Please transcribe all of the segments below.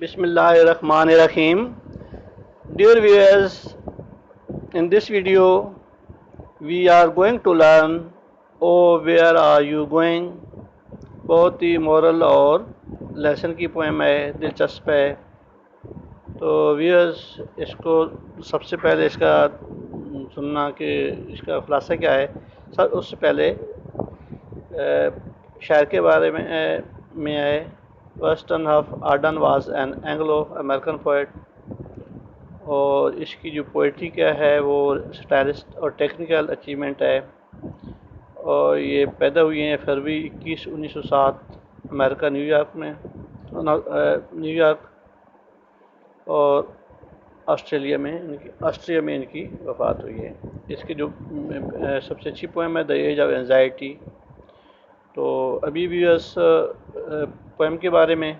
Bismillahirrahmanirrahim. Dear viewers, in this video we are going to learn Oh Where Are You Going? بہت ہی moral اور lesson کی poem ہے، دلچسپ ہے. تو ویورز اس کو سب سے پہلے اس کا سننا کہ اس کا خلاصہ کیا ہے. اس سے پہلے شاعر کے بارے میں ہے. Wystan Hugh Auden was an Anglo American poet, اور اس کی جو پوئٹری کیا ہے وہ سٹائلسٹ اور ٹیکنیکل اچیومنٹ ہے. اور یہ پیدا ہوئی ہیں فروری 21 1907 امریکہ نیو یارک، اور آسٹریلیا میں ان کی وفات ہوئی ہے. اس کی جو سب سے اچھی پوئم ہے دا ایج آف اینزائٹی. تو ابھی بھی اس پوئم کے بارے میں،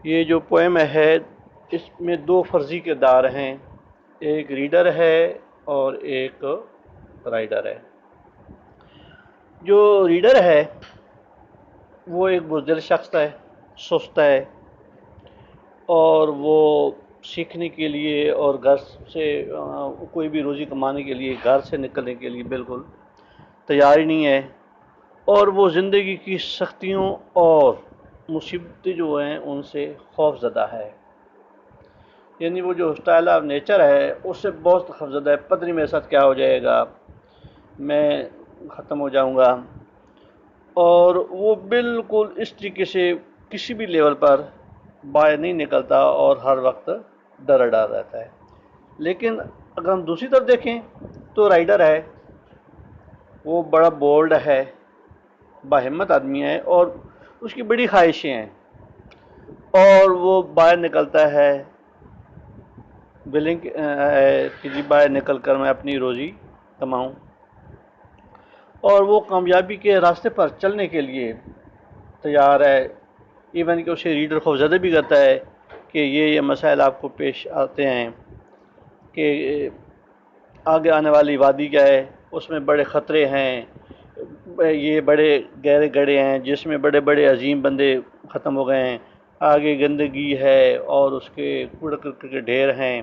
یہ جو پوئم ہے اس میں دو فرضی کردار ہیں، ایک ریڈر ہے اور ایک رائٹر ہے. جو ریڈر ہے وہ ایک بزدل شخص ہے، سست ہے، اور وہ سیکھنے کے لیے اور گھر سے کوئی بھی روزی کمانے کے لیے گھر سے نکلنے کے لیے بالکل تیار ہی نہیں ہے. اور وہ زندگی کی سختیوں اور مصیبتیں جو ہیں ان سے خوف زدہ ہے. یعنی وہ جو اسٹائل آف نیچر ہے اس سے بہت خوف زدہ ہے. پتہ نہیں میرے ساتھ کیا ہو جائے گا، میں ختم ہو جاؤں گا. اور وہ بالکل اس طریقے سے کسی بھی لیول پر باہر نہیں نکلتا اور ہر وقت ڈر رہتا ہے. لیکن اگر ہم دوسری طرف دیکھیں تو رائڈر ہے، وہ بڑا بولڈ ہے، باہمت آدمی ہے، اور اس کی بڑی خواہشیں ہیں، اور وہ باہر نکلتا ہے ولنگ کہ جی باہر نکل کر میں اپنی روزی کماؤں. اور وہ کامیابی کے راستے پر چلنے کے لیے تیار ہے. ایون کہ اسے ریڈر خوفزدہ بھی کرتا ہے کہ یہ مسائل آپ کو پیش آتے ہیں کہ آگے آنے والی وادی کیا ہے، اس میں بڑے خطرے ہیں، یہ بڑے گہرے گڑھے ہیں جس میں بڑے بڑے عظیم بندے ختم ہو گئے ہیں. آگے گندگی ہے اور اس کے کوڑے کرکٹ کے ڈھیر ہیں،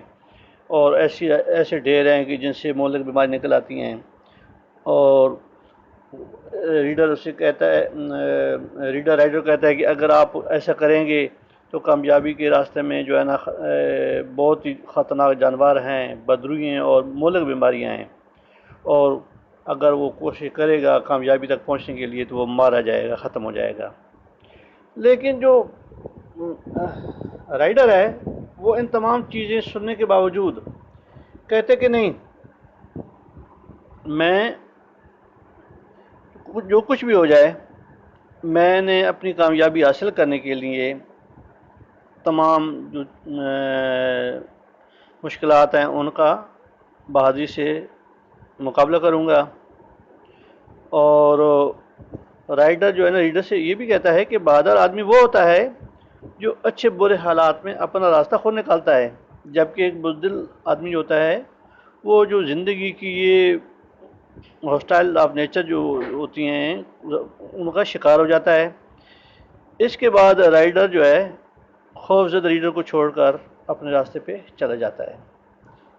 اور ایسے ڈھیر ہیں کہ جن سے مہلک بیماری نکل آتی ہیں. اور ریڈر اسے کہتا ہے، رائٹر کہتا ہے کہ اگر آپ ایسا کریں گے تو کامیابی کے راستے میں جو ہے نا بہت ہی خطرناک جانور ہیں، بدروئی ہیں اور مہلک بیماریاں ہیں، اور اگر وہ کوشش کرے گا کامیابی تک پہنچنے کے لیے تو وہ مارا جائے گا، ختم ہو جائے گا. لیکن جو رائڈر ہے وہ ان تمام چیزیں سننے کے باوجود کہتے کہ نہیں، میں جو کچھ بھی ہو جائے میں نے اپنی کامیابی حاصل کرنے کے لیے تمام جو مشکلات ہیں ان کا بہادری سے مقابلہ کروں گا. اور رائڈر جو ہے نا ریڈر سے یہ بھی کہتا ہے کہ بہادر آدمی وہ ہوتا ہے جو اچھے برے حالات میں اپنا راستہ خود نکالتا ہے، جبکہ ایک بزدل آدمی ہوتا ہے وہ جو زندگی کی یہ ہاسٹائل آف نیچر جو ہوتی ہیں ان کا شکار ہو جاتا ہے. اس کے بعد رائڈر جو ہے خوف زدہ ریڈر کو چھوڑ کر اپنے راستے پہ چلا جاتا ہے،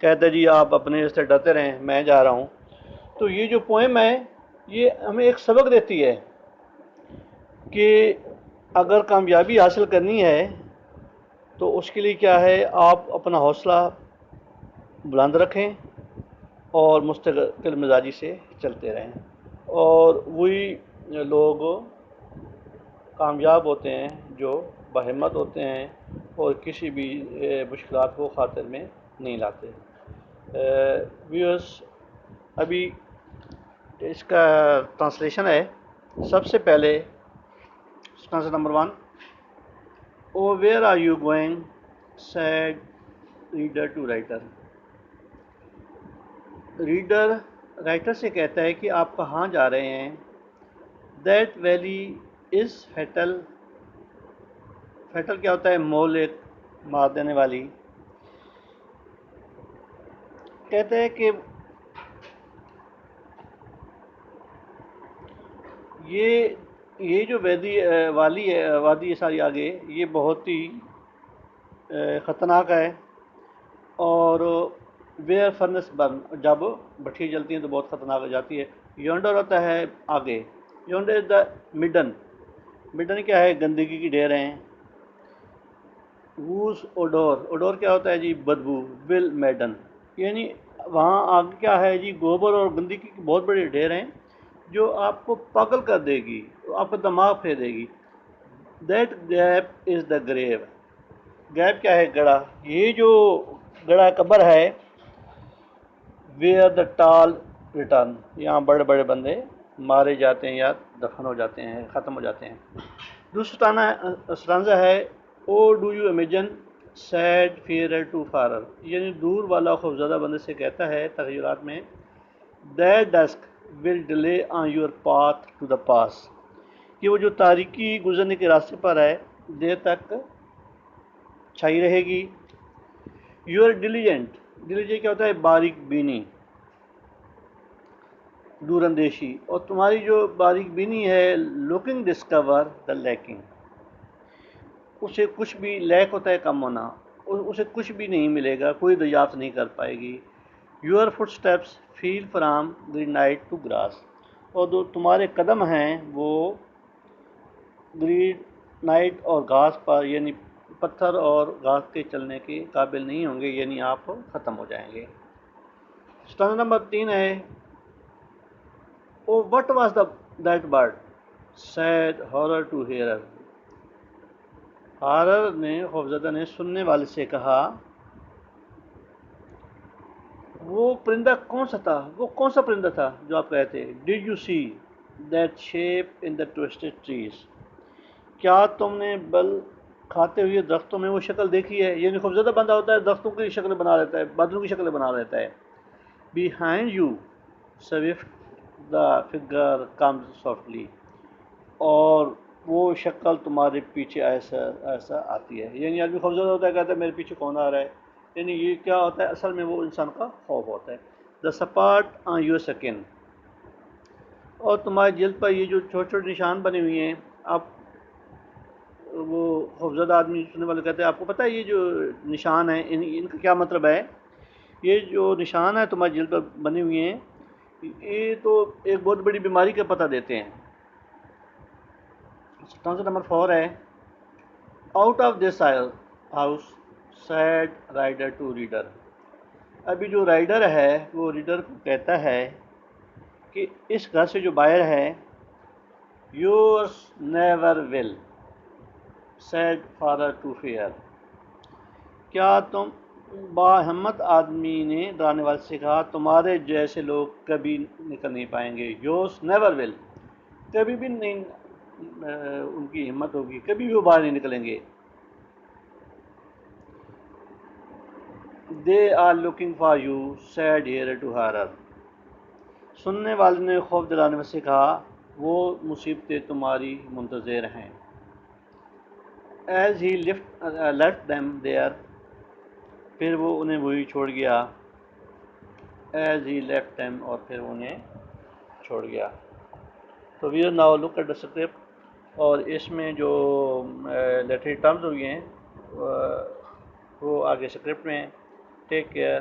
کہتا ہے جی آپ اپنے راستے ڈرتے رہیں، میں جا رہا ہوں. تو یہ جو پوئم ہے یہ ہمیں ایک سبق دیتی ہے کہ اگر کامیابی حاصل کرنی ہے تو اس کے لیے کیا ہے، آپ اپنا حوصلہ بلند رکھیں اور مستقل مزاجی سے چلتے رہیں. اور وہی لوگ کامیاب ہوتے ہیں جو باہمت ہوتے ہیں اور کسی بھی مشکلات کو خاطر میں نہیں لاتے. ویورز ابھی اس کا ٹرانسلیشن ہے. سب سے پہلے translation number 1. Oh where are you going? said reader to writer. Reader writer سے کہتا ہے کہ آپ کہاں جا رہے ہیں. That valley is fatal. Fatal کیا ہوتا ہے؟ مہلک، مار دینے والی. کہتے ہیں کہ یہ جو وادی ہے ساری آگے، یہ بہت ہی خطرناک ہے. اور ویئر فرنس برن، جب بھٹی جلتی ہیں تو بہت خطرناک ہو جاتی ہے. یونڈر ہوتا ہے آگے. یونڈر از دا مڈن. مڈن کیا ہے؟ گندگی کی ڈھیر ہیں. ووز اوڈور، اوڈور کیا ہوتا ہے جی؟ بدبو. ول میڈن، یعنی وہاں آگے کیا ہے جی؟ گوبر اور گندگی کی بہت بڑی ڈھیر ہیں جو آپ کو پاگل کر دے گی، آپ کا دماغ پھیر دے گی. That gap is the grave. Gap کیا ہے؟ گڑھا. یہ جو گڑھا قبر ہے، ویئر دا ٹال ریٹرن، یہاں بڑے بڑے بندے مارے جاتے ہیں یا دفن ہو جاتے ہیں، ختم ہو جاتے ہیں. دوسرا اسٹانزا ہے O do you imagine said fearer to farer, یعنی دور والا خوفزدہ بندے سے کہتا ہے تخیلات میں، that dusk will delay on your path to the pass, کہ وہ جو تاریکی گزرنے کے راستے پر ہے دیر تک چھائی رہے گی. یور ڈیلیجنٹ، ڈیلیجنٹ کیا ہوتا ہے؟ باریک بینی، دور اندیشی. اور تمہاری جو باریک بینی ہے، لوکنگ ڈسکور دا لیکنگ، اسے کچھ بھی لیک ہوتا ہے کم ہونا، اسے کچھ بھی نہیں ملے گا، کوئی دریافت نہیں کر پائے گی. Your feet steps fell from green night to grass, اور جو تمہارے قدم ہیں وہ گرین نائٹ اور گھاس پر، یعنی پتھر اور گھاس کے چلنے کے قابل نہیں ہوں گے، یعنی آپ ختم ہو جائیں گے. اسٹانزا نمبر 3 ہے O what was that bird said horror to hearer. Horror نے، خوفزدہ نے سننے والے سے کہا، وہ پرندہ کون سا تھا؟ وہ کون سا پرندہ تھا جو آپ کہے تھے؟ Did you see that shape in the twisted trees, کیا تم نے بل کھاتے ہوئے درختوں میں وہ شکل دیکھی ہے؟ یعنی خوفزدہ بندہ ہوتا ہے درختوں کی شکل بنا لیتا ہے، بادلوں کی شکل بنا لیتا ہے. Behind you soft the figure comes softly, اور وہ شکل تمہارے پیچھے ایسا ایسا آتی ہے. یعنی آدمی خوفزدہ ہوتا ہے، کہتا ہے میرے پیچھے کون آ رہا ہے. یعنی یہ کیا ہوتا ہے؟ اصل میں وہ انسان کا خوف ہوتا ہے. دا سپاٹ آن یور سکن، اور تمہاری جلد پر یہ جو چھوٹے چھوٹے نشان بنے ہوئے ہیں. آپ وہ خوفزدہ آدمی سننے والے کہتے ہیں، آپ کو پتہ ہے یہ جو نشان ہیں ان کا کیا مطلب ہے؟ یہ جو نشان ہے تمہاری جلد پر بنے ہوئے ہیں، یہ تو ایک بہت بڑی بیماری کا پتہ دیتے ہیں. اسٹانزا نمبر 4 ہے out of this house said rider to reader. ابھی جو رائڈر ہے وہ ریڈر کو کہتا ہے کہ اس گھر سے جو باہر ہے، yours never will said farer to fear, کیا تم با ہمت آدمی نے ڈرانے والے سے کہا، تمہارے جیسے لوگ کبھی نکل نہیں پائیں گے. یورس نیور ول، کبھی بھی نہیں ان کی ہمت ہوگی، کبھی بھی وہ باہر نہیں نکلیں گے. They are looking for you said hearer to horror, سننے والے نے خوف دلانے سے کہا، وہ مصیبتیں تمہاری منتظر ہیں. As he left them there, پھر وہ انہیں وہی چھوڑ گیا. ایز ہی لیفٹ دیم، اور پھر انہیں چھوڑ گیا. تو we are now look at the script, اور اس میں جو لیٹری ٹرمز ہوئی ہیں وہ آگے اسکرپٹ میں. Take care.